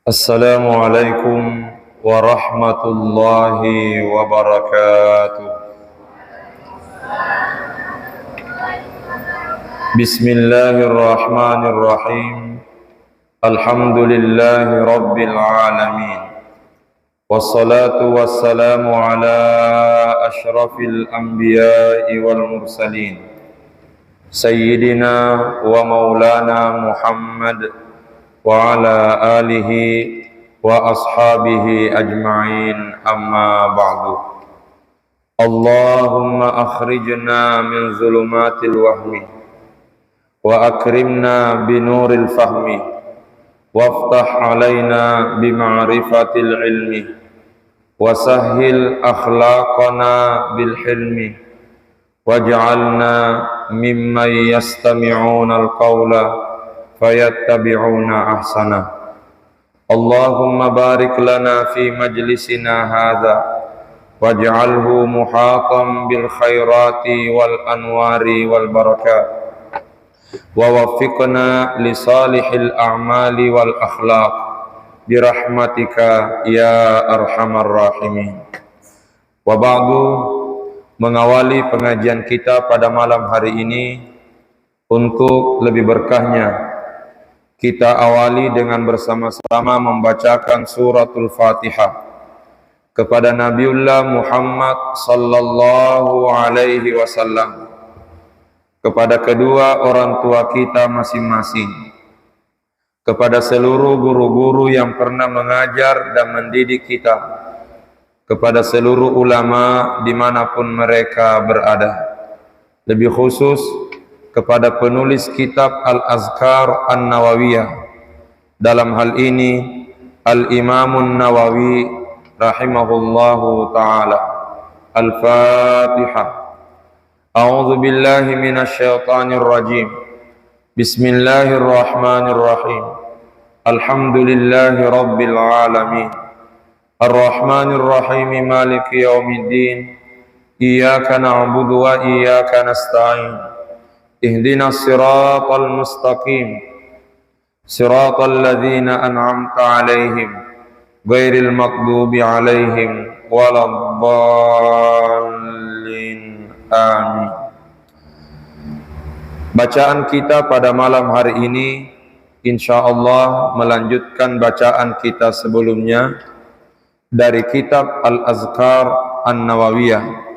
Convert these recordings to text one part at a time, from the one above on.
Assalamualaikum warahmatullahi wabarakatuh. Bismillahirrahmanirrahim. Alhamdulillahi rabbil alamin. Wassalatu wassalamu ala ashrafil anbiya'i wal mursalin, Sayyidina wa maulana Muhammad wa ala alihi wa ashabihi ajma'in, amma ba'du. Allahumma akhrijna min zulumatil wahmi wa akrimna binuril fahmi waftah alaina bima'rifatil ilmi wa sahhil akhlaqana bil hilmi waj'alna mimman yastami'una al-qawla fayattabi'una ahsana. Allahumma barik lana fi majlisina hadha waj'alhu muhatan bil khairati wal anwari wal barakat wa waffiqna li salihil a'mali wal akhlaq birahmatika ya arhamar rahimin. Wa ba'du, mengawali pengajian kita pada malam hari ini, untuk lebih berkahnya kita awali dengan bersama-sama membacakan suratul Fatihah kepada Nabiullah Muhammad sallallahu alaihi wasallam, kepada kedua orang tua kita masing-masing, kepada seluruh guru-guru yang pernah mengajar dan mendidik kita, kepada seluruh ulama dimanapun mereka berada, lebih khusus kepada penulis kitab Al-Azkar An-Nawawiyah, dalam hal ini Al-Imamun Nawawi rahimahullahu ta'ala. Al-Fatihah. A'udzu billahi minasy syaithanir rajim. Bismillahirrahmanirrahim. Alhamdulillahi rabbil alamin. Ar-Rahmanir Rahim, Maliki yaumiddin. Iyyaka na'budu wa iyyaka nasta'in. Ihdinas siratal mustaqim, siratal ladzina an'amta 'alaihim, ghairil maghdubi 'alaihim waladdallin. Amin. Bacaan kita pada malam hari ini insyaallah melanjutkan bacaan kita sebelumnya dari kitab Al-Azkar An-Nawawiyah,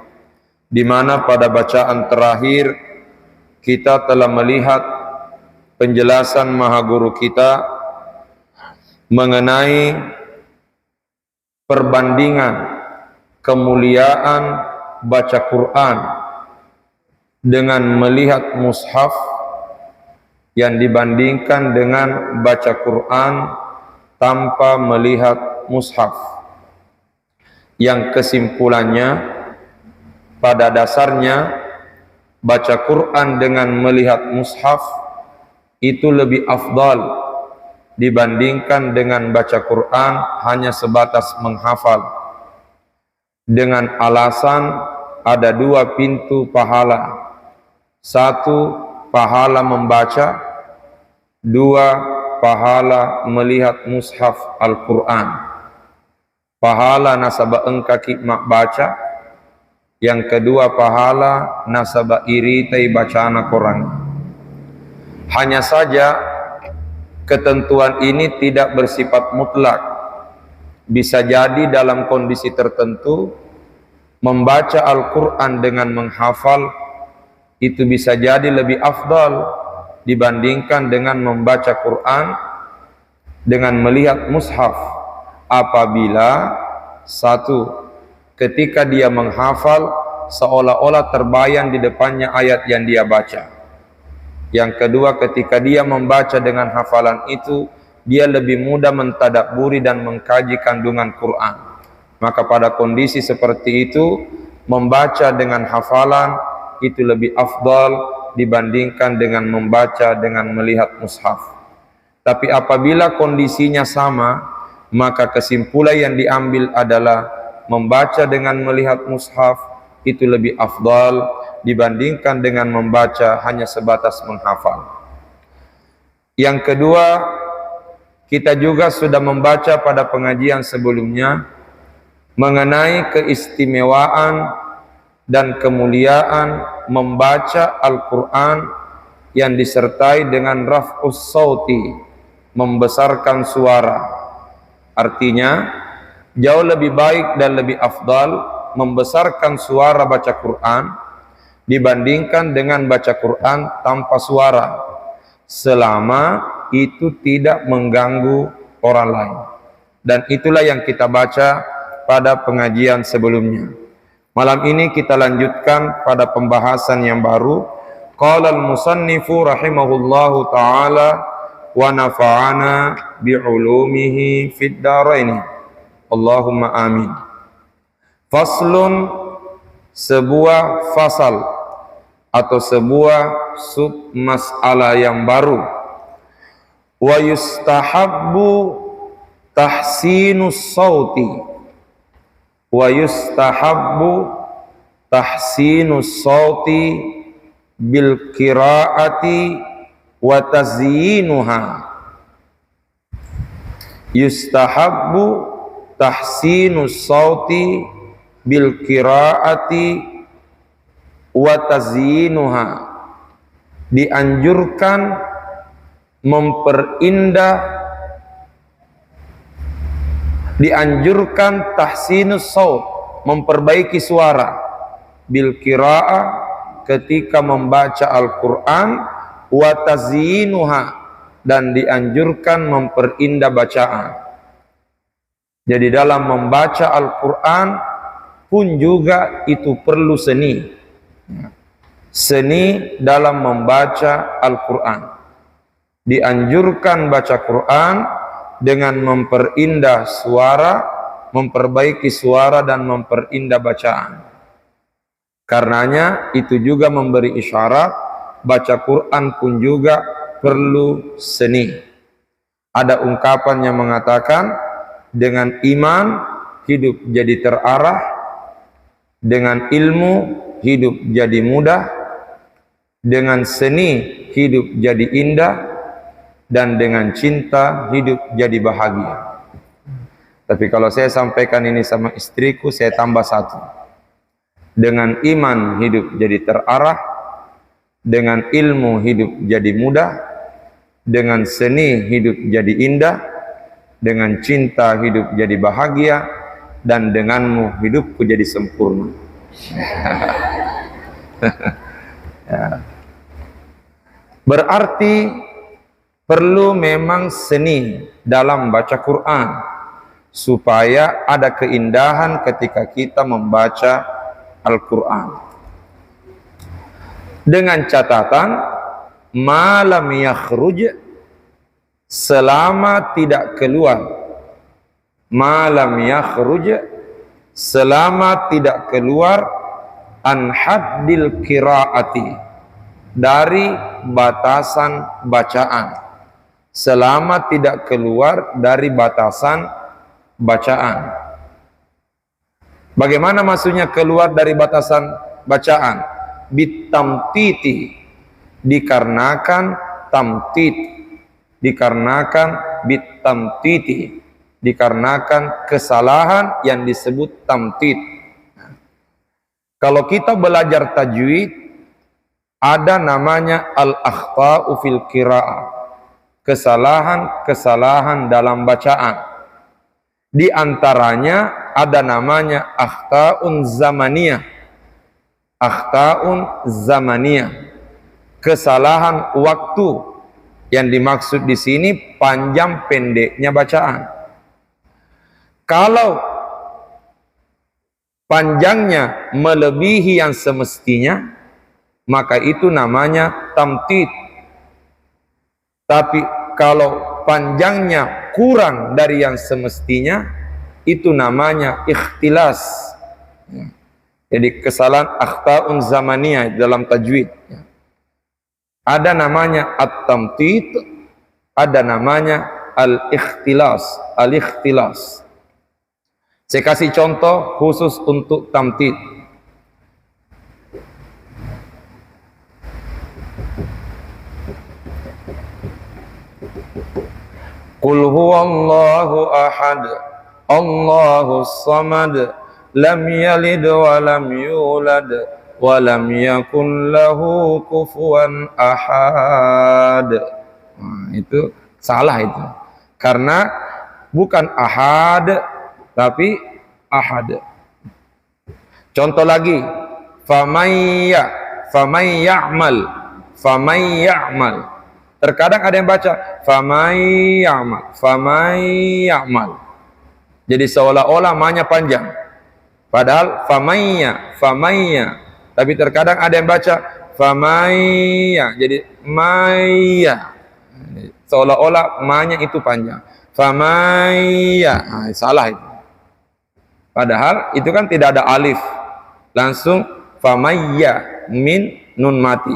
di mana pada bacaan terakhir kita telah melihat penjelasan Maha Guru kita mengenai perbandingan kemuliaan baca Quran dengan melihat mushaf yang dibandingkan dengan baca Quran tanpa melihat mushaf, yang kesimpulannya pada dasarnya baca Quran dengan melihat mushaf itu lebih afdal dibandingkan dengan baca Quran hanya sebatas menghafal, dengan alasan ada dua pintu pahala: satu, pahala membaca; dua, pahala melihat mushaf Al-Quran. Pahala nasabah engkaki mak baca, yang kedua pahala nasabah iritai bacaan Quran. Hanya saja ketentuan ini tidak bersifat mutlak. Bisa jadi dalam kondisi tertentu membaca Al-Quran dengan menghafal itu bisa jadi lebih afdal dibandingkan dengan membaca Quran dengan melihat mushaf, apabila satu, ketika dia menghafal seolah-olah terbayang di depannya ayat yang dia baca. Yang kedua, ketika dia membaca dengan hafalan itu, dia lebih mudah mentadabburi dan mengkaji kandungan Quran. Maka pada kondisi seperti itu, membaca dengan hafalan itu lebih afdal dibandingkan dengan membaca dengan melihat mushaf. Tapi apabila kondisinya sama, maka kesimpulan yang diambil adalah membaca dengan melihat mushaf itu lebih afdal dibandingkan dengan membaca hanya sebatas menghafal. Yang kedua, Kita juga sudah membaca pada pengajian sebelumnya mengenai keistimewaan dan kemuliaan membaca Al-Quran yang disertai dengan raf'us sauti, membesarkan suara. Artinya, jauh lebih baik dan lebih afdal membesarkan suara baca Quran dibandingkan dengan baca Quran tanpa suara, selama itu tidak mengganggu orang lain. Dan itulah yang kita baca pada pengajian sebelumnya. Malam ini kita lanjutkan pada pembahasan yang baru. Qala al-musannifu rahimahullahu ta'ala wa nafa'ana bi'ulumihi fid daraini. Allahumma amin. Faslun, sebuah fasal atau sebuah sub masalah yang baru. Wa yustahabbu tahsinus sauti. Wa yustahabbu tahsinus sauti bil qiraati wa tazyinuha. Yustahabbu tahsinus sauti bil qiraati wa tazyinuha. Dianjurkan memperindah, dianjurkan tahsinus saut, memperbaiki suara, bil qiraah, ketika membaca Al-Quran, wa tazyinuha, dan dianjurkan memperindah bacaan. Jadi dalam membaca Al-Quran pun juga itu perlu seni. Seni dalam membaca Al-Quran. Dianjurkan baca Quran dengan memperindah suara, memperbaiki suara dan memperindah bacaan. Karenanya itu juga memberi isyarat baca Quran pun juga perlu seni. Ada ungkapan yang mengatakan, dengan iman hidup jadi terarah, dengan ilmu hidup jadi mudah, dengan seni hidup jadi indah, dan dengan cinta hidup jadi bahagia. Tapi kalau saya sampaikan ini sama istriku, saya tambah satu. Dengan iman hidup jadi terarah, dengan ilmu hidup jadi mudah, dengan seni hidup jadi indah, dengan cinta hidup jadi bahagia, dan denganmu hidupku jadi sempurna. Ya. Berarti perlu memang seni dalam baca Quran supaya ada keindahan ketika kita membaca Al-Quran. Dengan catatan, malam yakhruj, selama tidak keluar, malam yakhruj, selama tidak keluar, an haddil qiraati, dari batasan bacaan, selama tidak keluar dari batasan bacaan. Bagaimana maksudnya keluar dari batasan bacaan? Bitamtiti, dikarenakan tamtit, dikarenakan bitamtiti, dikarenakan kesalahan yang disebut tamtit. Kalau kita belajar tajwid, ada namanya al-akhta'u fil qira'ah, kesalahan-kesalahan dalam bacaan. Di antaranya ada namanya akhta'un zamaniyah. Akhta'un zamaniyah, kesalahan waktu. Yang dimaksud di sini panjang pendeknya bacaan. Kalau panjangnya melebihi yang semestinya, maka itu namanya tamtid. Tapi kalau panjangnya kurang dari yang semestinya, itu namanya ikhtilas. Jadi kesalahan akhta'un zamaniyah dalam tajwid. Ada namanya at-tamtid, ada namanya al-ikhtilas, al-ikhtilas. Saya kasih contoh khusus untuk tamtid. Qul huwallahu ahad, Allahus samad, lam yalid wa lam yulad wa lam yakul lahu kufuwan ahad. Nah, itu salah itu. Karena bukan ahad tapi ahad. Contoh lagi, famay ya'mal. Terkadang ada yang baca famay ya'mal. Jadi seolah-olah ma-nya panjang. Padahal famayya. Tapi terkadang ada yang baca famayya. Jadi mayya. Seolah-olah ma-nya itu panjang. Famayya. Nah, salah itu. Padahal itu kan tidak ada alif. Langsung famayya, min, nun mati.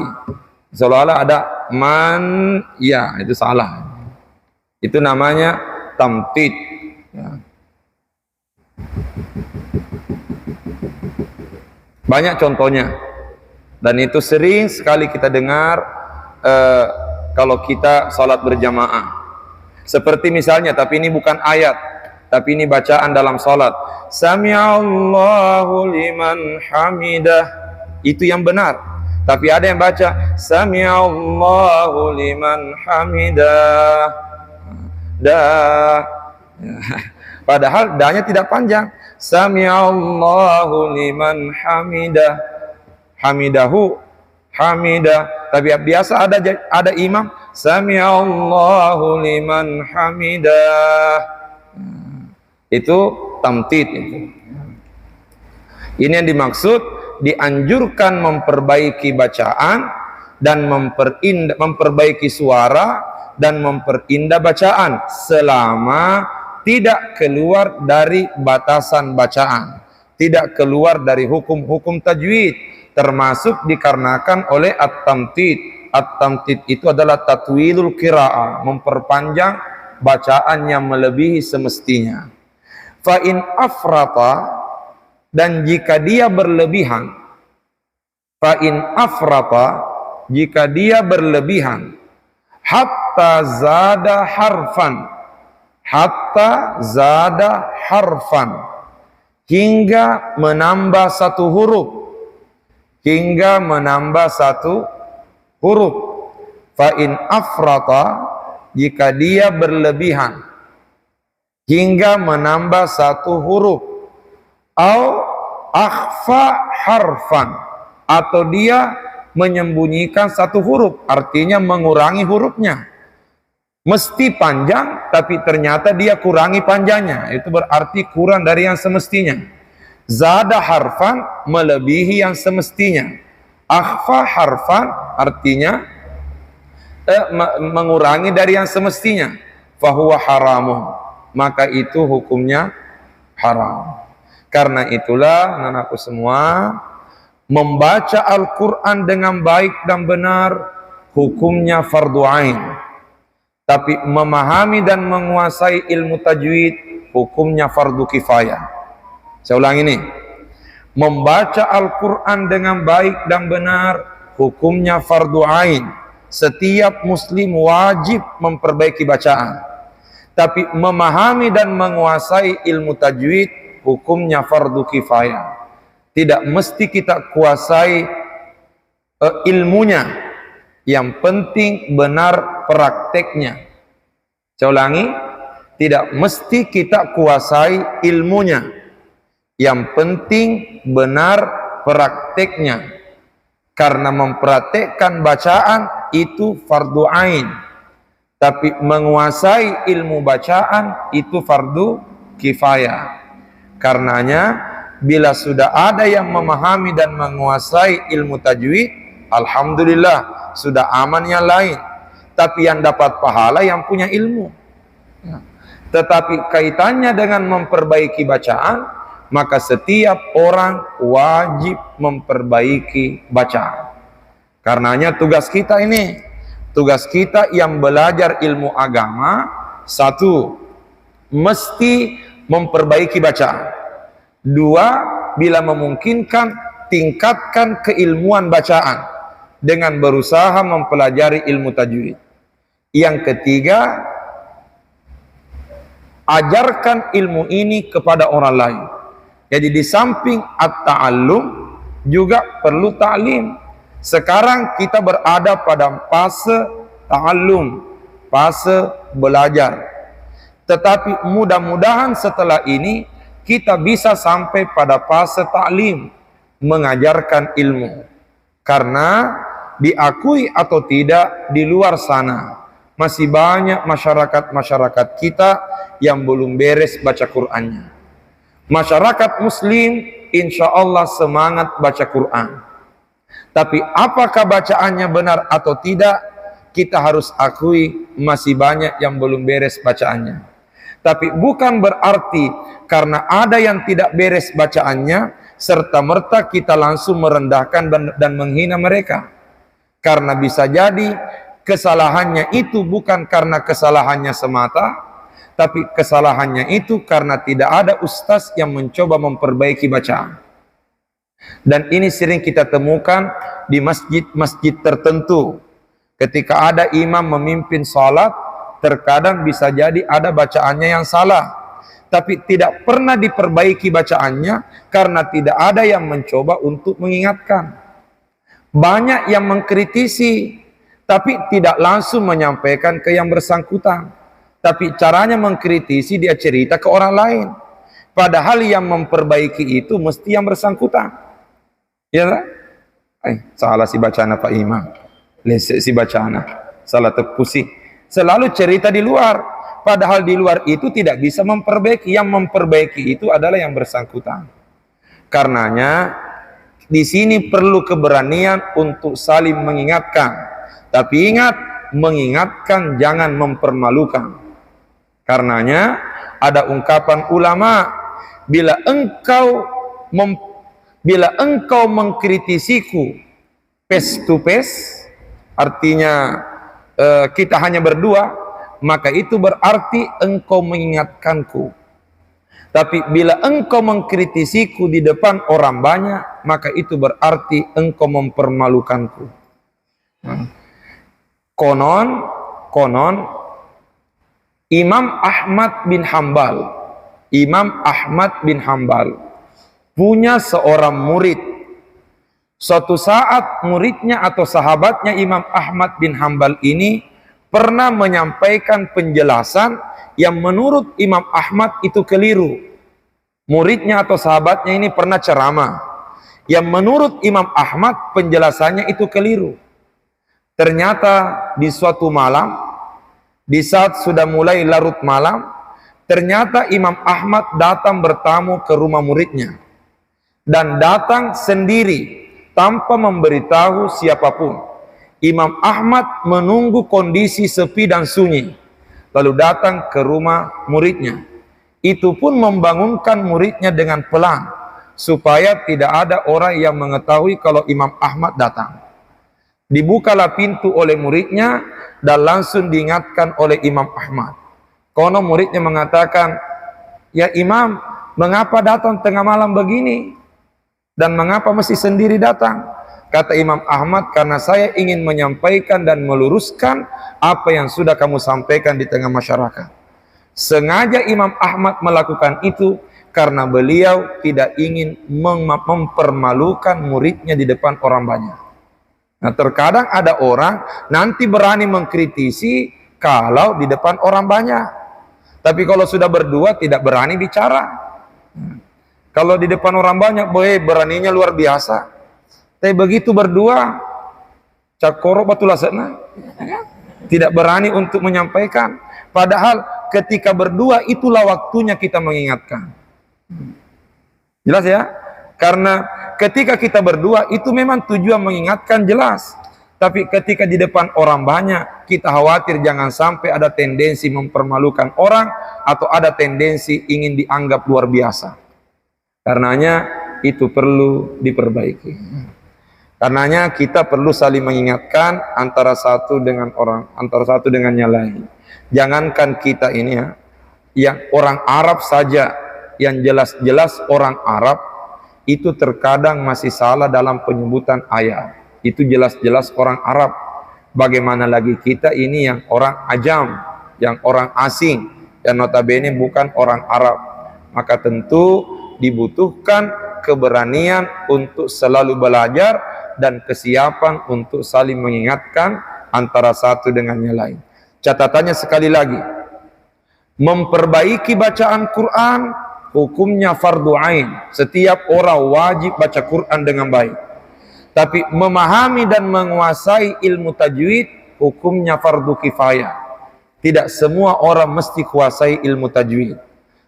Seolah-olah ada man, ya, itu salah. Itu namanya tamtid. Ya. Banyak contohnya. Dan itu sering sekali kita dengar kalau kita salat berjamaah. Seperti misalnya, tapi ini bukan ayat, tapi ini bacaan dalam salat. Sami'allahu liman hamidah. Itu yang benar. Tapi ada yang baca Sami'allahu liman hamidah. Dah. Padahal dahnya tidak panjang. Sami'allahu liman hamidah. Hamidahu, hamidah. Tapi biasa ada imam Sami'allahu liman hamidah. Itu tamtid itu. Ini yang dimaksud, dianjurkan memperbaiki bacaan dan memperbaiki suara dan memperindah bacaan selama tidak keluar dari batasan bacaan, tidak keluar dari hukum-hukum tajwid, termasuk dikarenakan oleh at-tamtid. At-tamtid itu adalah tatwilul qiraah, memperpanjang bacaan yang melebihi semestinya. Fa in afrata, dan jika dia berlebihan, fa in afrata, jika dia berlebihan, hatta zada harfan, hingga menambah satu huruf, fa in afrata, jika dia berlebihan hingga menambah satu huruf, au akhfa harfan, atau dia menyembunyikan satu huruf, artinya mengurangi hurufnya. Mesti panjang tapi ternyata dia kurangi panjangnya, itu berarti kurang dari yang semestinya. Zada harfan, melebihi yang semestinya. Akhfa harfan artinya mengurangi dari yang semestinya. Fahuwa haramun, maka itu hukumnya haram. Karena itulah anakku semua, membaca Al-Quran dengan baik dan benar hukumnya fardu ain. Tapi memahami dan menguasai ilmu tajwid hukumnya fardu kifayah. Saya ulang ini. Membaca Al-Quran dengan baik dan benar hukumnya fardu ain. Setiap muslim wajib memperbaiki bacaan. Tapi memahami dan menguasai ilmu tajwid hukumnya fardu kifayah. Tidak mesti kita kuasai ilmunya, yang penting benar prakteknya. Saya ulangi, tidak mesti kita kuasai ilmunya, yang penting benar prakteknya. Karena mempraktekkan bacaan itu fardu ain, tapi menguasai ilmu bacaan itu fardu kifayah. Karenanya bila sudah ada yang memahami dan menguasai ilmu tajwid, alhamdulillah, sudah aman yang lain. Tapi yang dapat pahala yang punya ilmu. Tetapi kaitannya dengan memperbaiki bacaan, maka setiap orang wajib memperbaiki bacaan. Karenanya tugas kita ini, tugas kita yang belajar ilmu agama, satu, mesti memperbaiki bacaan. Dua, bila memungkinkan, tingkatkan keilmuan bacaan dengan berusaha mempelajari ilmu tajwid. Yang ketiga, Ajarkan ilmu ini kepada orang lain. Jadi di samping at-ta'allum juga perlu ta'lim. Sekarang kita berada pada fase ta'allum, fase belajar. Tetapi mudah-mudahan setelah ini kita bisa sampai pada fase ta'lim, mengajarkan ilmu. Karena diakui atau tidak, di luar sana masih banyak masyarakat kita yang belum beres baca Qur'annya. Masyarakat muslim insya Allah semangat baca Qur'an. Tapi apakah bacaannya benar atau tidak, kita harus akui masih banyak yang belum beres bacaannya. Tapi bukan berarti karena ada yang tidak beres bacaannya, serta-merta kita langsung merendahkan dan menghina mereka. Karena bisa jadi kesalahannya itu bukan karena kesalahannya semata, tapi kesalahannya itu karena tidak ada ustaz yang mencoba memperbaiki bacaan. Dan ini sering kita temukan di masjid-masjid tertentu. Ketika ada imam memimpin salat, terkadang bisa jadi ada bacaannya yang salah, tapi tidak pernah diperbaiki bacaannya karena tidak ada yang mencoba untuk mengingatkan. Banyak yang mengkritisi, tapi tidak langsung menyampaikan ke yang bersangkutan. Tapi caranya mengkritisi, dia cerita ke orang lain. Padahal yang memperbaiki itu mesti yang bersangkutan. Ya tak? Salah si bacana Pak Imam. Lesek si bacana. Salah tepusi. Selalu cerita di luar. Padahal di luar itu tidak bisa memperbaiki. Yang memperbaiki itu adalah yang bersangkutan. Karenanya di sini perlu keberanian untuk saling mengingatkan. Tapi ingat, mengingatkan jangan mempermalukan. Karenanya ada ungkapan ulama, bila engkau mengkritisiku face to face, artinya kita hanya berdua, maka itu berarti engkau mengingatkanku. Tapi bila engkau mengkritisiku di depan orang banyak, maka itu berarti engkau mempermalukanku. Konon Imam Ahmad bin Hambal punya seorang murid. Suatu saat muridnya atau sahabatnya Imam Ahmad bin Hambal ini pernah menyampaikan penjelasan yang menurut Imam Ahmad itu keliru. Muridnya atau sahabatnya ini pernah ceramah yang menurut Imam Ahmad penjelasannya itu keliru. Ternyata di suatu malam, di saat sudah mulai larut malam, ternyata Imam Ahmad datang bertamu ke rumah muridnya. Dan datang sendiri, tanpa memberitahu siapapun. Imam Ahmad menunggu kondisi sepi dan sunyi, lalu datang ke rumah muridnya. Itu pun membangunkan muridnya dengan pelan, supaya tidak ada orang yang mengetahui kalau Imam Ahmad datang. Dibukalah pintu oleh muridnya dan langsung diingatkan oleh Imam Ahmad. Konon muridnya mengatakan, "Ya Imam, mengapa datang tengah malam begini? Dan mengapa mesti sendiri datang?" Kata Imam Ahmad, "Karena saya ingin menyampaikan dan meluruskan apa yang sudah kamu sampaikan di tengah masyarakat." Sengaja Imam Ahmad melakukan itu karena beliau tidak ingin mempermalukan muridnya di depan orang banyak. Nah, terkadang ada orang nanti berani mengkritisi kalau di depan orang banyak. Tapi kalau sudah berdua tidak berani bicara. Kalau di depan orang banyak, boleh beraninya luar biasa. Tapi begitu berdua, cakoro batulah sana. Tidak berani untuk menyampaikan. Padahal ketika berdua itulah waktunya kita mengingatkan. Jelas ya? Karena ketika kita berdua itu memang tujuan mengingatkan jelas. Tapi ketika di depan orang banyak, kita khawatir jangan sampai ada tendensi mempermalukan orang atau ada tendensi ingin dianggap luar biasa. Karenanya itu perlu diperbaiki. Karenanya kita perlu saling mengingatkan antara satu dengan yang lain. Jangankan kita ini ya, yang orang Arab saja, yang jelas-jelas orang Arab itu terkadang masih salah dalam penyebutan ayat. Itu jelas-jelas orang Arab. Bagaimana lagi kita ini yang orang ajam, yang orang asing, yang notabene bukan orang Arab. Maka tentu dibutuhkan keberanian untuk selalu belajar dan kesiapan untuk saling mengingatkan antara satu dengan yang lain. Catatannya sekali lagi, memperbaiki bacaan Quran hukumnya fardu ain. Setiap orang wajib baca Quran dengan baik. Tapi memahami dan menguasai ilmu tajwid hukumnya fardu kifayah. Tidak semua orang mesti kuasai ilmu tajwid.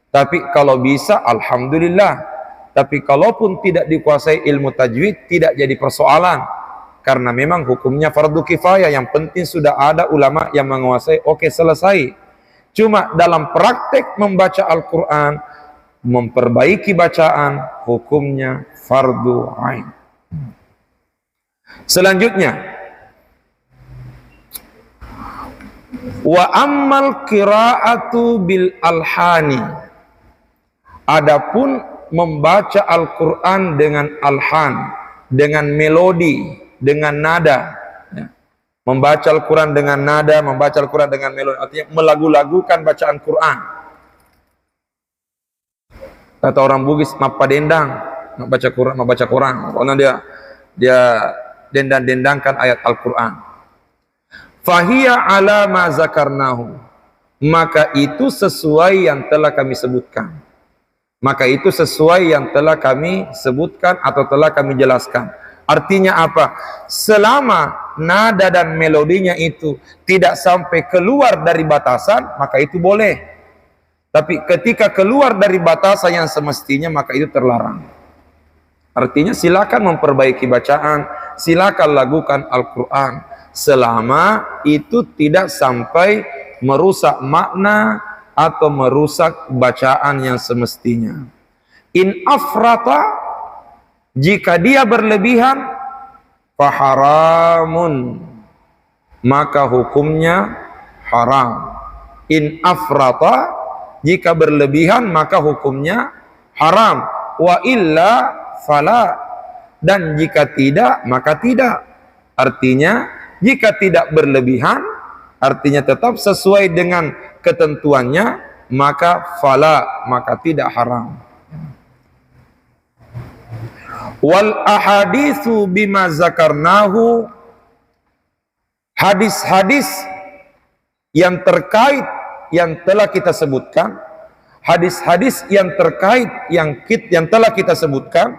Tapi kalau bisa, alhamdulillah. Tapi kalaupun tidak dikuasai ilmu tajwid, tidak jadi persoalan. Karena memang hukumnya fardu kifayah. Yang penting sudah ada ulama yang menguasai, oke, selesai. Cuma dalam praktek membaca Al-Quran, memperbaiki bacaan, hukumnya fardu ain. Selanjutnya, wa ammal qira'atu bil alhani. Adapun membaca Al-Quran dengan alhan, dengan melodi, dengan nada. Membaca Al-Quran dengan nada, membaca Al-Quran dengan melodi, artinya melagu-lagukan bacaan Quran. Kata orang Bugis, mapa dendang, membaca Quran. Pokoknya dia dendang-dendangkan ayat Al-Quran. Fahiya ala ma zakarnahu. Maka itu sesuai yang telah kami sebutkan. Maka itu sesuai yang telah kami sebutkan atau telah kami jelaskan. Artinya apa? Selama nada dan melodinya itu tidak sampai keluar dari batasan, maka itu boleh. Tapi ketika keluar dari batasan yang semestinya, maka itu terlarang. Artinya silakan memperbaiki bacaan, silakan lakukan Al-Quran, selama itu tidak sampai merusak makna atau merusak bacaan yang semestinya. In afrata, jika dia berlebihan, faharamun, maka hukumnya haram. In afrata, jika berlebihan maka hukumnya haram. Wa illa fala, dan jika tidak maka tidak. Artinya jika tidak berlebihan, artinya tetap sesuai dengan ketentuannya, maka fala, maka tidak haram. Wal ahaditsu bima zakarnahu, hadis-hadis yang terkait yang telah kita sebutkan, hadis-hadis yang terkait yang telah kita sebutkan,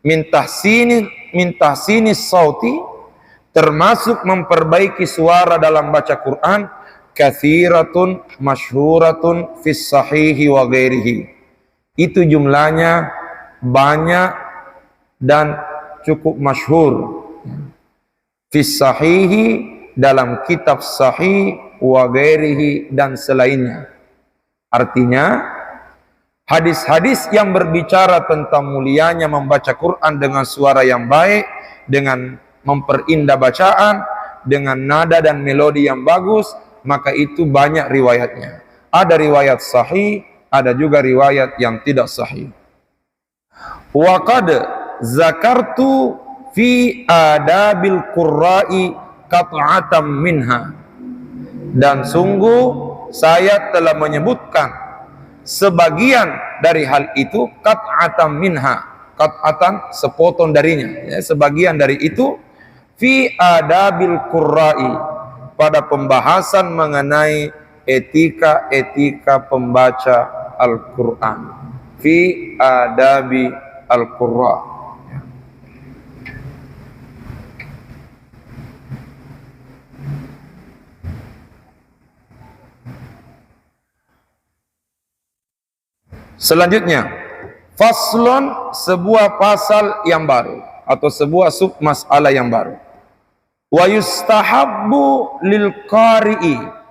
min tahsini sauti, termasuk memperbaiki suara dalam baca Quran, kathiratun masyhuratun fis sahihi wa ghairihi. Itu jumlahnya banyak dan cukup masyhur. Fis sahihi, dalam kitab sahih, wa ghairihi, dan selainnya. Artinya hadis-hadis yang berbicara tentang mulianya membaca Quran dengan suara yang baik, dengan memperindah bacaan, dengan nada dan melodi yang bagus, maka itu banyak riwayatnya. Ada riwayat sahih, ada juga riwayat yang tidak sahih. Wa qad zakartu fi adabil qurra'i qat'atan minha, dan sungguh saya telah menyebutkan sebagian dari hal itu, qat'atan minha, qat'atan sepotong darinya, ya, sebagian dari itu, fi adabil qurra'i, pada pembahasan mengenai etika-etika pembaca Al-Quran, fi adabi Al-Qurra. Selanjutnya, faslun, sebuah pasal yang baru atau sebuah sub masalah yang baru. Wa yustahabbu lil qari'i,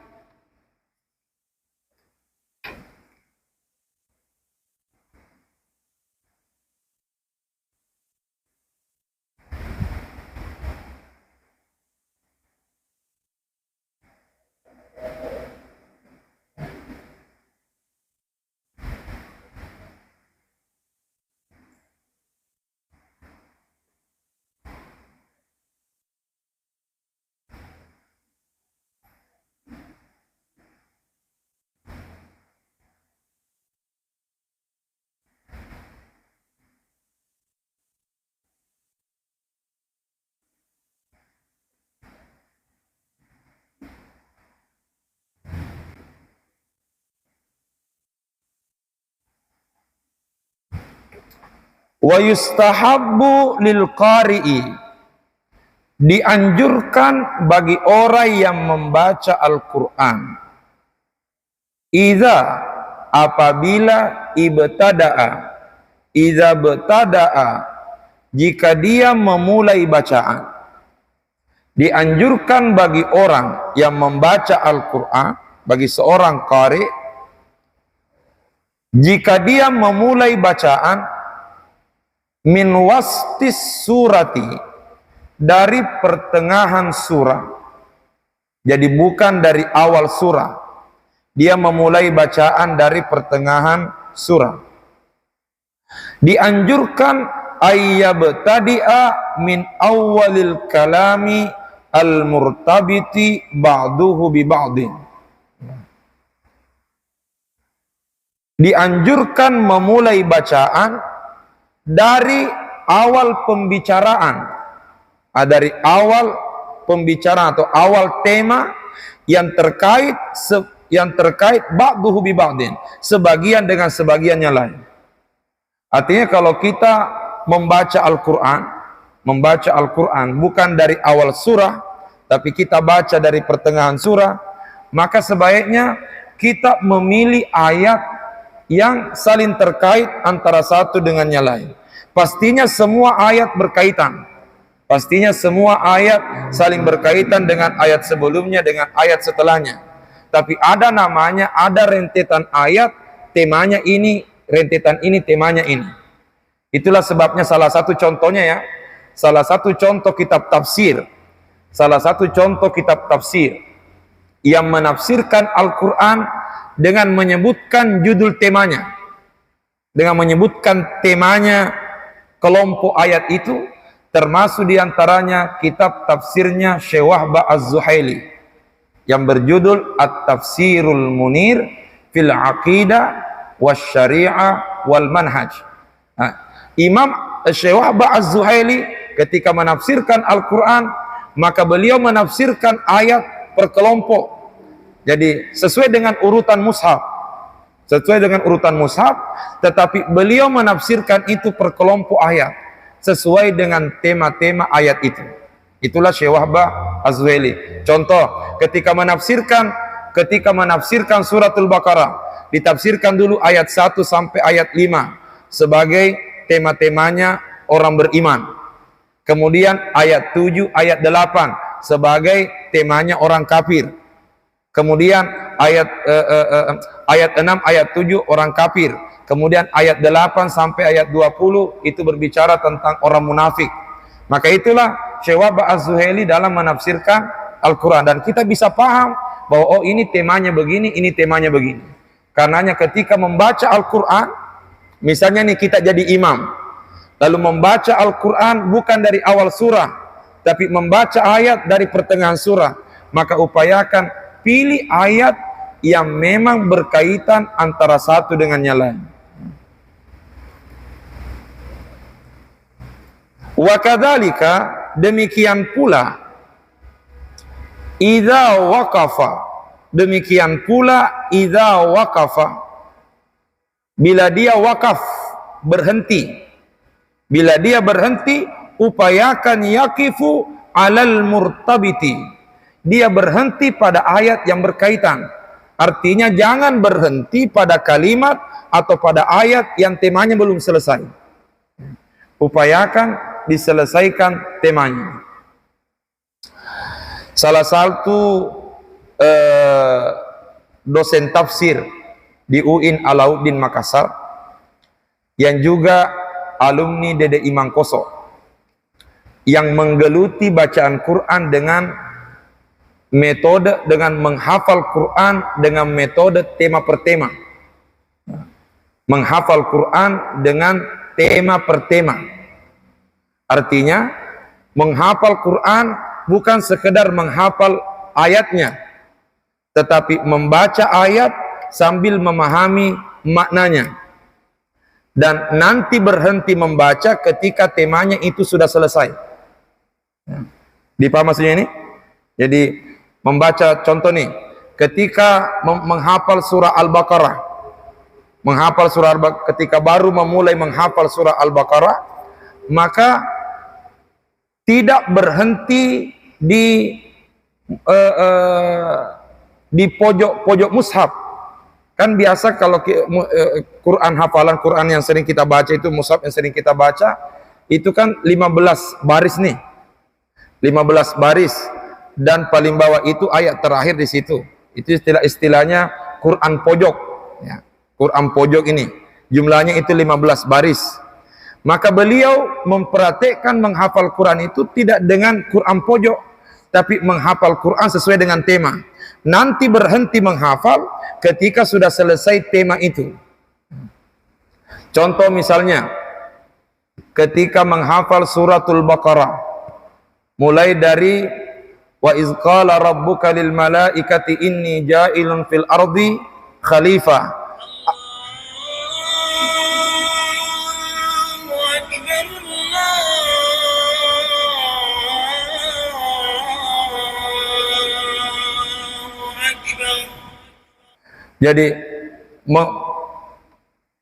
Wa yustahabbu lil qari'i, dianjurkan bagi orang yang membaca Al-Quran, apabila ibtada'a, jika dia memulai bacaan. Dianjurkan bagi orang yang membaca Al-Quran, bagi seorang qari, jika dia memulai bacaan min wastis surati, dari pertengahan surah. Jadi bukan dari awal surah, dia memulai bacaan dari pertengahan surah. Dianjurkan ayyabtadi'a min awwalil kalami al-murtabiti ba'duhu bi ba'din. Dianjurkan memulai bacaan dari awal pembicaraan, dari awal pembicaraan atau awal tema yang terkait ba'duhu bi ba'din, sebagian dengan sebagiannya lain. Artinya kalau kita membaca Al-Quran bukan dari awal surah, tapi kita baca dari pertengahan surah, maka sebaiknya kita memilih ayat yang saling terkait antara satu dengan yang lain. Pastinya semua ayat berkaitan. Pastinya semua ayat saling berkaitan dengan ayat sebelumnya, dengan ayat setelahnya. Tapi ada namanya, ada rentetan ayat, temanya ini, rentetan ini, temanya ini. Itulah sebabnya salah satu contohnya ya, salah satu contoh kitab tafsir, yang menafsirkan Al-Quran dengan menyebutkan judul temanya, dengan menyebutkan temanya kelompok ayat itu, termasuk diantaranya kitab tafsirnya Syekh Wahbah Az-Zuhaili yang berjudul At-Tafsirul Munir fil Aqidah Wasyari'ah wal Manhaj. Nah, Imam Syekh Wahbah Az-Zuhaili ketika menafsirkan Al-Quran, maka beliau menafsirkan ayat per kelompok. Jadi sesuai dengan urutan mushaf, tetapi beliau menafsirkan itu per kelompok ayat sesuai dengan tema-tema ayat itu. Itulah Syekh Wahbah Az-Zuhaili. Contoh, ketika menafsirkan suratul Baqarah, ditafsirkan dulu ayat 1 sampai ayat 5 sebagai tema-temanya orang beriman. Kemudian ayat 7, ayat 8 sebagai temanya orang kafir. Kemudian ayat 6, ayat 7 orang kafir. Kemudian ayat 8 sampai ayat 20 itu berbicara tentang orang munafik. Maka itulah Syekh Wahbah Az-Zuhaili dalam menafsirkan Al-Quran. Dan kita bisa paham bahwa oh ini temanya begini, ini temanya begini. Karenanya ketika membaca Al-Quran, misalnya nih kita jadi imam, lalu membaca Al-Quran bukan dari awal surah, tapi membaca ayat dari pertengahan surah, maka upayakan pilih ayat yang memang berkaitan antara satu dengan yang lain. Wa kadzalika, demikian pula, idza waqafa, demikian pula idza waqafa, bila dia wakaf, berhenti. Bila dia berhenti, upayakan yaqifu alal murtabiti, dia berhenti pada ayat yang berkaitan. Artinya jangan berhenti pada kalimat atau pada ayat yang temanya belum selesai. Upayakan diselesaikan temanya. Salah satu dosen tafsir di UIN Alauddin Makassar, yang juga alumni Dede Imangkoso, yang menggeluti bacaan Quran dengan metode, dengan menghafal Quran dengan metode tema per tema. Menghafal Quran dengan tema per tema. Artinya menghafal Quran bukan sekedar menghafal ayatnya, tetapi membaca ayat sambil memahami maknanya, dan nanti berhenti membaca ketika temanya itu sudah selesai. Dipaham maksudnya ini? Jadi membaca, contoh nih, ketika menghafal surah Al-Baqarah, menghafal surah ketika baru memulai menghafal surah Al-Baqarah, maka tidak berhenti di pojok-pojok mushaf. Kan biasa kalau Quran, hafalan Quran yang sering kita baca itu, mushaf yang sering kita baca itu kan 15 baris nih, 15 baris, dan paling bawah itu ayat terakhir di situ. Itu istilahnya Quran pojok, ya. Quran pojok ini jumlahnya itu 15 baris. Maka beliau mempraktikkan menghafal Quran itu tidak dengan Quran pojok, tapi menghafal Quran sesuai dengan tema. Nanti berhenti menghafal ketika sudah selesai tema itu. Contoh misalnya, ketika menghafal suratul Baqarah, mulai dari wa iz qala rabbuka lil malaikati inni ja'ilun fil ardi khalifah. Jadi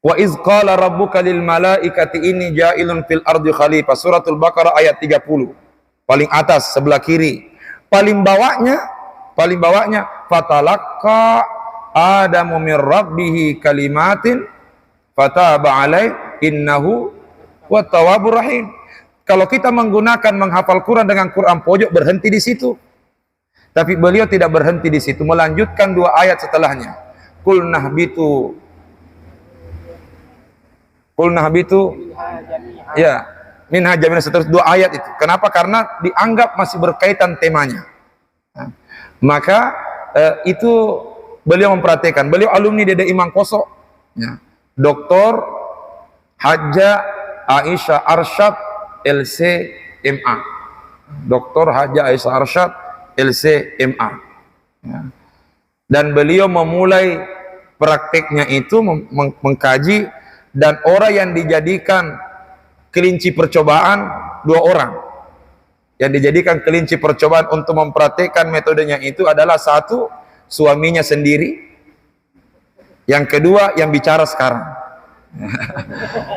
wa iz qala rabbuka lil malaikati inni ja'ilun fil ardi khalifah, suratul Baqarah ayat 30, paling atas sebelah kiri. Paling bawahnya fatalaqqa adamu mir rabbih kalimatin fataba alai innahu wat tawwabur rahim. Kalau kita menggunakan menghafal Quran dengan Quran pojok, berhenti di situ. Tapi beliau tidak berhenti di situ, melanjutkan 2 ayat setelahnya. Qul nahbitu ya minha jami'an, seterusnya 2 ayat itu. Kenapa? Karena dianggap masih berkaitan temanya. Nah, maka itu beliau memperhatikan. Beliau alumni Dede Imam Koso, ya. Dr. Haja Aisyah Arsyad LC.MA, Dr. Haja Aisyah Arsyad LC.MA, ya. Dan beliau memulai prakteknya itu mengkaji, dan orang yang dijadikan kelinci percobaan 2 orang. Yang dijadikan kelinci percobaan untuk mempraktekkan metodenya itu adalah 1, suaminya sendiri, yang kedua yang bicara sekarang.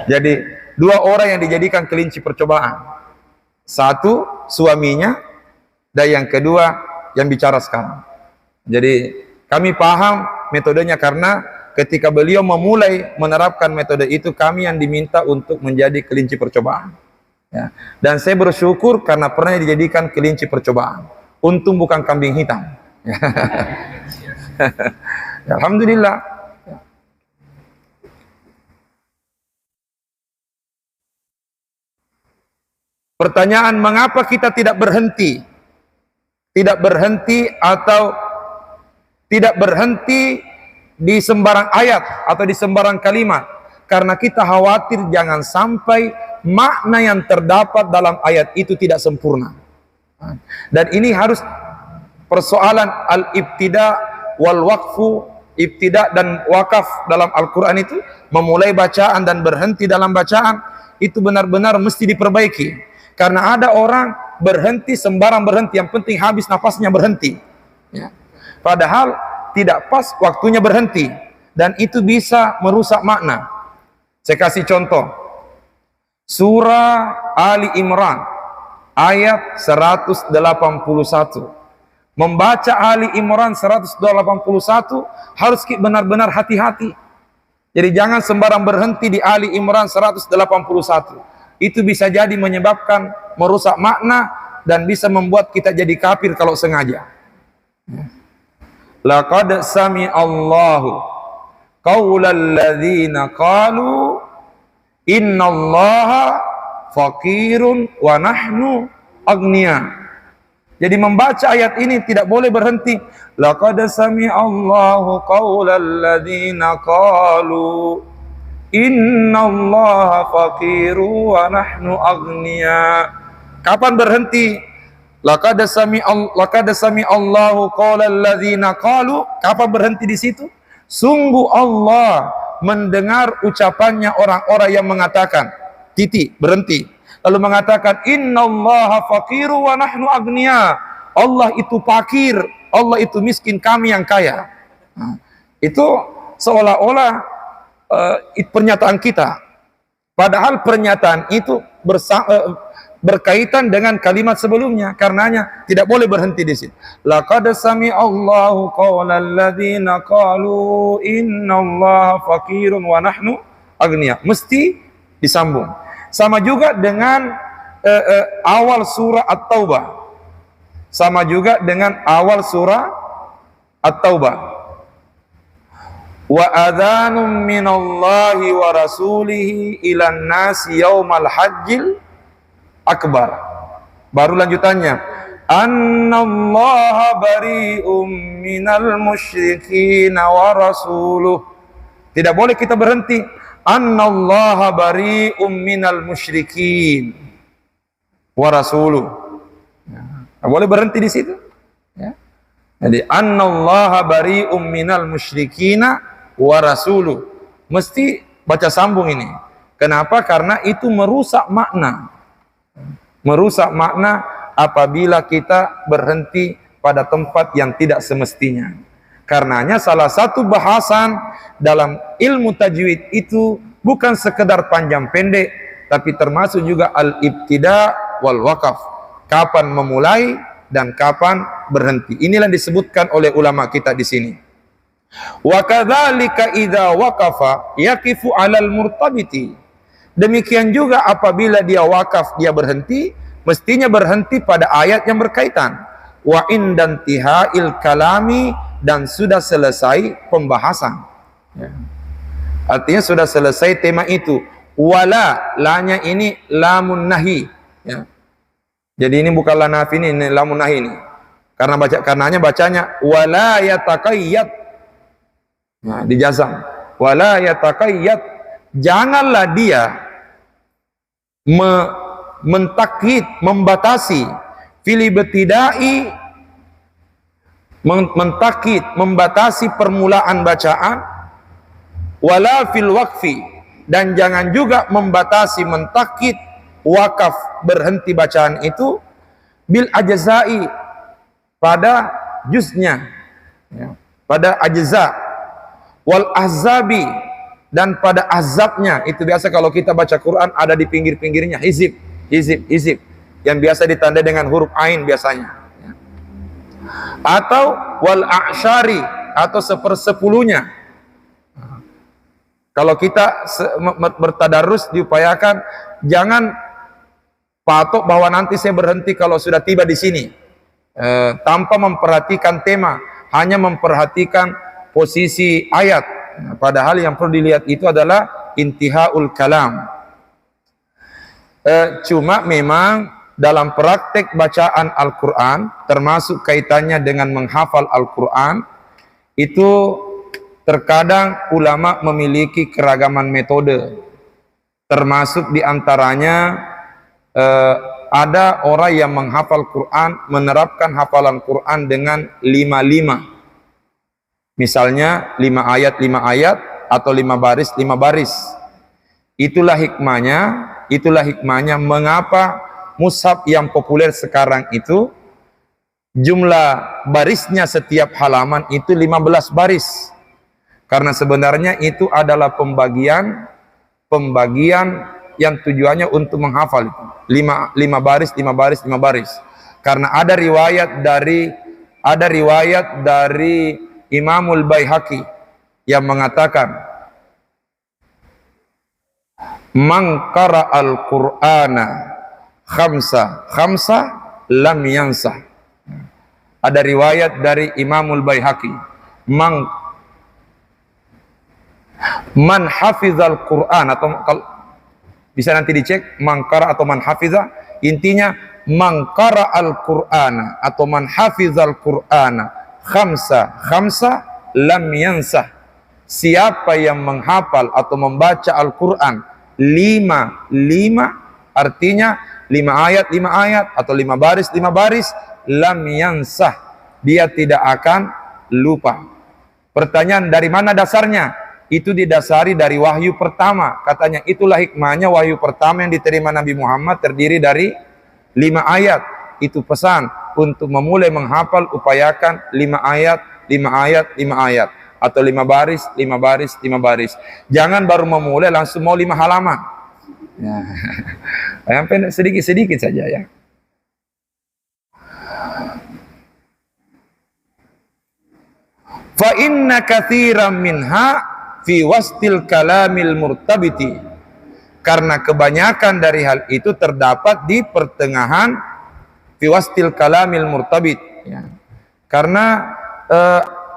Jadi 2 orang yang dijadikan kelinci percobaan. 1 suaminya, dan yang kedua yang bicara sekarang. Jadi kami paham metodenya karena ketika beliau memulai menerapkan metode itu, kami yang diminta untuk menjadi kelinci percobaan, ya. Dan saya bersyukur karena pernah dijadikan kelinci percobaan. Untung bukan kambing hitam. Alhamdulillah. Pertanyaan, mengapa kita tidak berhenti? Tidak berhenti atau tidak berhenti di sembarang ayat atau di sembarang kalimat, karena kita khawatir jangan sampai makna yang terdapat dalam ayat itu tidak sempurna. Dan ini harus persoalan al-ibtida wal waqfu, ibtida dan wakaf dalam Al-Quran itu, memulai bacaan dan berhenti dalam bacaan, itu benar-benar mesti diperbaiki. Karena ada orang berhenti sembarang berhenti, yang penting habis nafasnya berhenti, ya. Padahal tidak pas waktunya berhenti, dan itu bisa merusak makna. Saya kasih contoh. Surah Ali Imran ayat 181. Membaca Ali Imran 181 harus benar-benar hati-hati. Jadi jangan sembarang berhenti di Ali Imran 181. Itu bisa jadi menyebabkan merusak makna dan bisa membuat kita jadi kafir kalau sengaja. Laqad sami'allahu qaulal ladzina qalu innallaha faqirun wa nahnu agniya. Jadi membaca ayat ini tidak boleh berhenti. Laqad sami'allahu qaulal ladzina qalu innallaha faqirun wa nahnu agniya. Kapan berhenti? Laqad sami'allahu qaulal ladzina qalu. Kapan berhenti di situ? Sungguh Allah mendengar ucapannya orang-orang yang mengatakan, titik, berhenti. Lalu mengatakan innallaha faqiru wa nahnu agniya. Allah itu fakir, Allah itu miskin, kami yang kaya. Nah, itu seolah-olah pernyataan kita. Padahal pernyataan itu berkaitan dengan kalimat sebelumnya. Karenanya tidak boleh berhenti di situ. Laqad sami'allahu qaulal ladzina qalu innallaha faqirun wa nahnu aghnia. Mesti disambung. Sama juga dengan awal surah At-Taubah. Sama juga dengan awal surah At-Taubah. Wa adhanum minallahi wa rasulihi ilan nasi yaumal hajjil akbar. Baru lanjutannya, annallaha bari'um minal musyrikin wa rasuluh. Tidak boleh kita berhenti. Annallaha bari'um minal musyrikin wa rasuluh. Tidak boleh berhenti di situ. Ya. Jadi annallaha bari'um minal musyrikina wa rasuluh. Mesti baca sambung ini. Kenapa? Karena itu merusak makna. Merusak makna apabila kita berhenti pada tempat yang tidak semestinya. Karenanya salah satu bahasan dalam ilmu tajwid itu bukan sekedar panjang pendek, tapi termasuk juga al-ibtida wal waqaf. Kapan memulai dan kapan berhenti. Inilah yang disebutkan oleh ulama kita di sini. Wa kadzalika idza waqafa yaqifu 'alal murtabiti. Demikian juga apabila dia wakaf, dia berhenti, mestinya berhenti pada ayat yang berkaitan. Wa indantihail kalami, dan sudah selesai pembahasan. Ya. Artinya sudah selesai tema itu. Wala, lanya ini lamun nahi. Ya. Jadi ini bukan la nafi, ini lamun nahi ini. Karenanya bacanya wala yataqayyad. Nah, dijazam. Wala yataqayyad. Janganlah dia mentakhid, membatasi fil ibtidai, mentakhid, membatasi permulaan bacaan, wala fil waqfi, dan jangan juga membatasi, mentakhid, wakaf, berhenti bacaan itu, bil ajza'i, pada juznya, ya, pada ajza, wal ahzabi, dan pada azabnya. Itu biasa kalau kita baca Quran ada di pinggir-pinggirnya hizib, hizib, hizib, yang biasa ditandai dengan huruf ain biasanya, ya. Atau wal a'syari, atau sepersepuluhnya. Kalau kita bertadarus, diupayakan jangan patok bahwa nanti saya berhenti kalau sudah tiba di sini, tanpa memperhatikan tema, hanya memperhatikan posisi ayat. Nah, padahal yang perlu dilihat itu adalah intihaul kalam. Cuma memang dalam praktek bacaan Al-Quran, termasuk kaitannya dengan menghafal Al-Quran, itu terkadang ulama memiliki keragaman metode. Termasuk diantaranya ada orang yang menghafal Quran, menerapkan hafalan Quran dengan 5-5. Misalnya 5 ayat, atau 5 baris, 5 baris. Itulah hikmahnya mengapa mushaf yang populer sekarang itu jumlah barisnya setiap halaman itu 15 baris. Karena sebenarnya itu adalah pembagian yang tujuannya untuk menghafal itu. 5 baris, 5 baris, 5 baris. Karena ada riwayat dari Imamul Baihaqi yang mengatakan, man qara'al Qur'ana khamsa lam yansah. Ada riwayat dari Imamul Baihaqi, man hafizal Qur'an, atau bisa nanti dicek man qara atau man hafiza. Intinya man qara'al Qur'ana atau man hafizal Qur'ana khamsa lam yansah. Siapa yang menghafal atau membaca Al-Quran 5 artinya 5 ayat atau 5 baris, lam yansah, dia tidak akan lupa. Pertanyaan, dari mana dasarnya? Itu didasari dari wahyu pertama. Katanya itulah hikmahnya wahyu pertama yang diterima Nabi Muhammad terdiri dari 5 ayat. Itu pesan untuk memulai menghafal, upayakan 5 ayat. atau 5 baris, 5 baris, 5 baris. Jangan baru memulai langsung mau 5 halaman. Ya. Yang pendek sedikit-sedikit saja ya. Fa inna katsiran minha fi wastil kalamil murtabiti. Karena kebanyakan dari hal itu terdapat di pertengahan fi wastil kalamil murtabit ya. Karena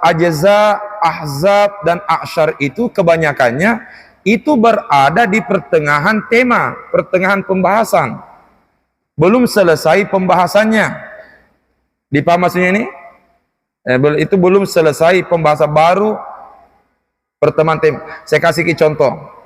ajza, ahzab dan a'syar itu kebanyakannya itu berada di pertengahan tema, pertengahan pembahasan. Belum selesai pembahasannya. Dipaham maksudnya ini? Itu belum selesai pembahasan, baru pertemuan tema. Saya kasih contoh.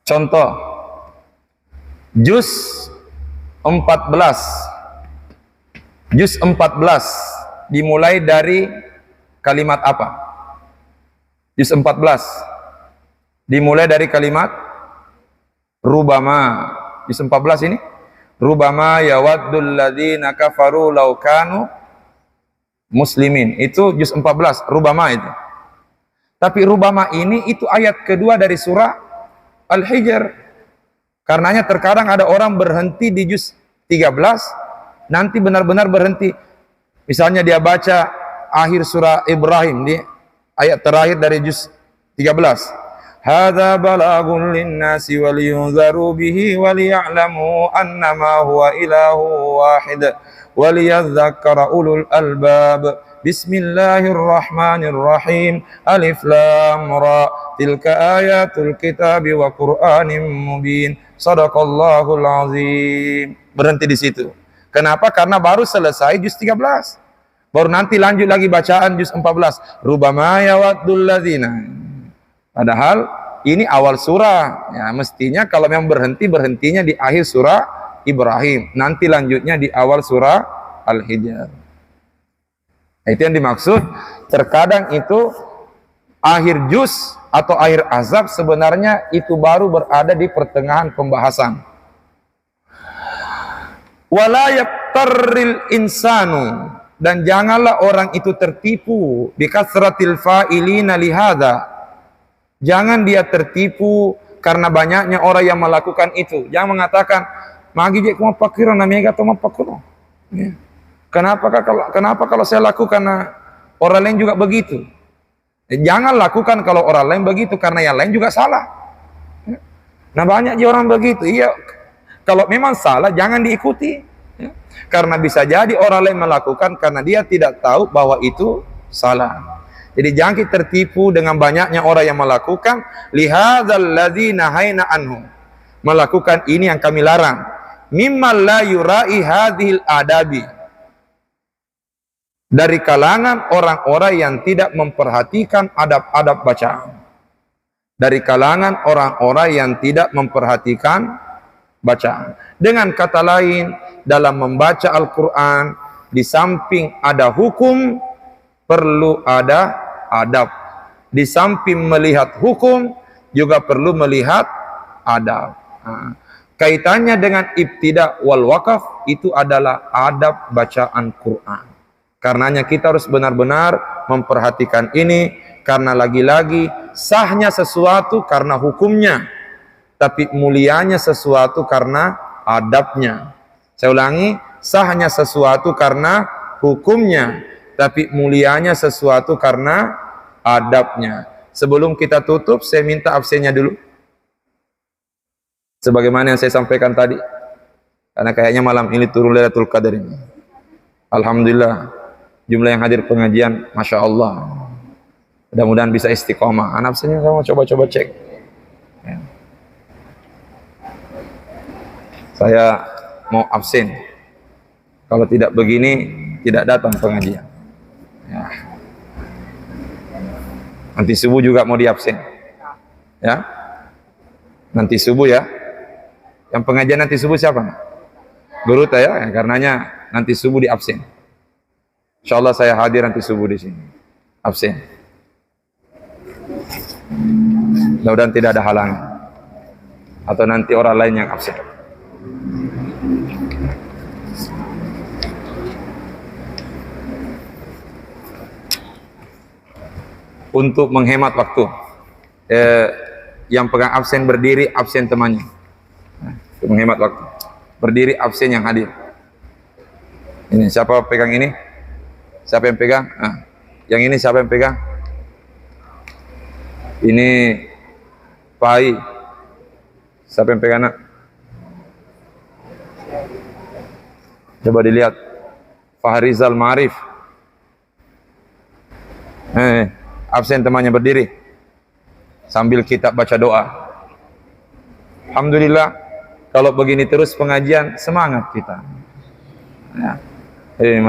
Contoh juz 14. Juz 14 dimulai dari kalimat apa? Juz 14 dimulai dari kalimat rubama. Juz 14 ini rubama yawaddul ladzina kafaru law kanu muslimin. Itu juz 14 rubama itu. Tapi rubama ini itu ayat kedua dari surah Al-Hijr. Karenanya terkadang ada orang berhenti di juz 13, nanti benar-benar berhenti. Misalnya dia baca akhir surah Ibrahim di ayat terakhir dari juz 13. Hadza balagun linnasi wal yunzaru bihi wal ya'lamu annama huwa ilahu wahid wal yadhakkara ulul albab. Bismillahirrahmanirrahim. Alif lam ra. Tilka ayatul kitabi wa Qur'anim mubin. Shadaqallahul azim. Berhenti di situ. Kenapa? Karena baru selesai juz 13. Baru nanti lanjut lagi bacaan juz 14. Rubama yawaddul ladzina. Padahal ini awal surah. Ya, mestinya kalau memang berhentinya di akhir surah Ibrahim. Nanti lanjutnya di awal surah Al-Hijr. Itu yang dimaksud. Terkadang itu akhir juz atau akhir azab sebenarnya itu baru berada di pertengahan pembahasan. Wala yaqtarril insanu, dan janganlah orang itu tertipu bikasratil fa'ilina lihada. Jangan dia tertipu karena banyaknya orang yang melakukan itu. Jangan mengatakan magi je kuma pakiro na mega to mapakuro. Ya. Kenapa kalau saya lakukan orang lain juga begitu? Jangan lakukan kalau orang lain begitu, karena yang lain juga salah. Nah banyak orang begitu. Iya, kalau memang salah jangan diikuti. Karena bisa jadi orang lain melakukan karena dia tidak tahu bahwa itu salah. Jadi jangan kita tertipu dengan banyaknya orang yang melakukan lihadzal ladzi nahaina anhu. Melakukan ini yang kami larang. Mimma la yura'i hadhil adabi. Dari kalangan orang-orang yang tidak memperhatikan adab-adab bacaan. Dari kalangan orang-orang yang tidak memperhatikan bacaan. Dengan kata lain, dalam membaca Al-Quran, di samping ada hukum, perlu ada adab. Di samping melihat hukum, juga perlu melihat adab. Kaitannya dengan ibtida wal wakaf, itu adalah adab bacaan Quran. Karenanya kita harus benar-benar memperhatikan ini, karena lagi-lagi sahnya sesuatu karena hukumnya, tapi mulianya sesuatu karena adabnya. Saya ulangi, sahnya sesuatu karena hukumnya, tapi mulianya sesuatu karena adabnya. Sebelum kita tutup, saya minta absennya dulu. Sebagaimana yang saya sampaikan tadi. Karena kayaknya malam ini turun Lailatul Qadar ini. Alhamdulillah. Jumlah yang hadir pengajian, Masya Allah. Mudah-mudahan bisa istiqomah. Absennya kamu coba-coba cek. Ya. Saya mau absen. Kalau tidak begini, tidak datang pengajian. Ya. Nanti subuh juga mau diabsen. Ya. Nanti subuh ya. Yang pengajian nanti subuh siapa? Guru ya, karenanya nanti subuh di absen. Insyaallah saya hadir nanti subuh di sini. Absen. Mudah-mudahan tidak ada halangan. Atau nanti orang lain yang absen. Untuk menghemat waktu, yang pegang absen berdiri, absen temannya. Untuk menghemat waktu, berdiri absen yang hadir. Ini siapa pegang ini? Siapa yang pegang? Yang ini siapa yang pegang? Ini Pai. Siapa yang pegang nak? Coba dilihat. Fahrizal Ma'arif. Absen temannya berdiri sambil kita baca doa. Alhamdulillah, kalau begini terus pengajian semangat kita. Ya.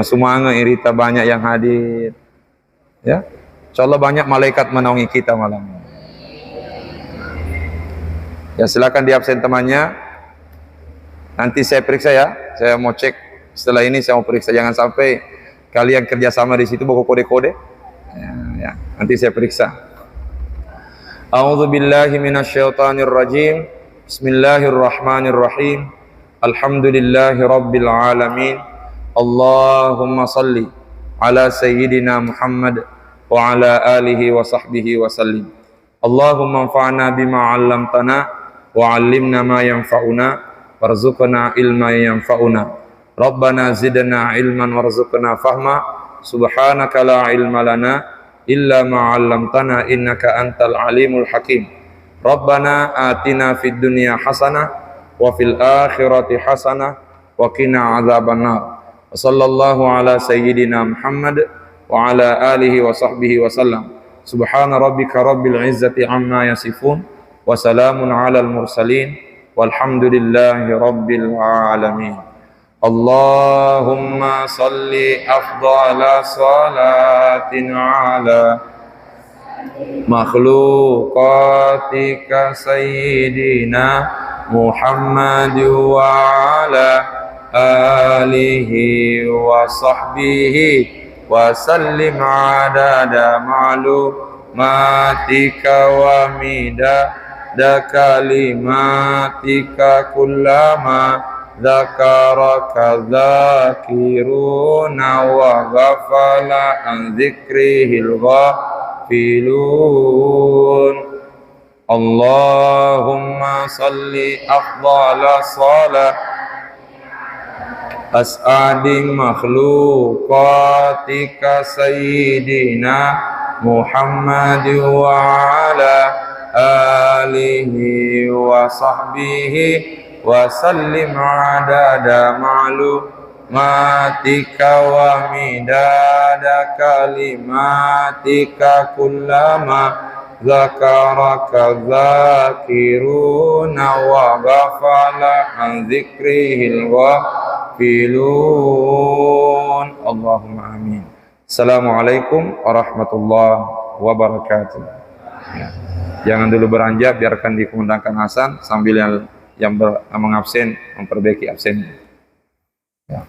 Semangat irita banyak yang hadir. Ya. Insyaallah banyak malaikat menaungi kita malam ini. Ya silakan di absen temannya. Nanti saya periksa ya. Saya mau cek setelah ini, saya mau periksa. Jangan sampai kalian kerjasama di situ bawa kode-kode. Ya, nanti saya periksa. A'udzubillahi minasyaitonirrajim. Bismillahirrahmanirrahim. Alhamdulillahi rabbil alamin. Allahumma salli ala sayyidina Muhammad wa ala alihi wa sahbihi wa sallim. Allahumma anfa'na bima 'allamtana wa 'allimna ma yanfa'una warzuqna ilma yanfa'una. Rabbana zidna ilman warzuqna fahma. Subhanaka la ilma lana illa ma 'allamtana innaka antal alimul hakim. Rabbana atina fid dunya hasanah wa fil akhirati hasanah wa qina adzabannar. Sallallahu ala sayyidina Muhammad wa ala alihi wa sahbihi wa sallam. Subhana rabbika rabbil izzati amma yasifun wa salamun alal mursalin walhamdulillahi rabbil alamin. Allahumma salli afdala salatin ala makhluqatika sayyidina Muhammad wa ala alihi wa sahbihi wa sallim adada ma'lumatika wa midada kalimatika kullama dzakaraka dzakiruna wa ghafala an dzikrihil ghafilun. Allahumma salli afdala salat as'adi makhluqatika sayyidina Muhammad wa ala alihi wa sahbihi wa sallim adada ma'lumatika wa midada kalimatika kullama dzakaraka dzakiruna wa ghafala an dzikrihil ghafilun. Allahumma amin. Assalamualaikum warahmatullahi wabarakatuh. Ya. Jangan dulu beranjak, biarkan dikumandangkan Hasan sambil yang mengabsen memperbaiki absennya. Ya.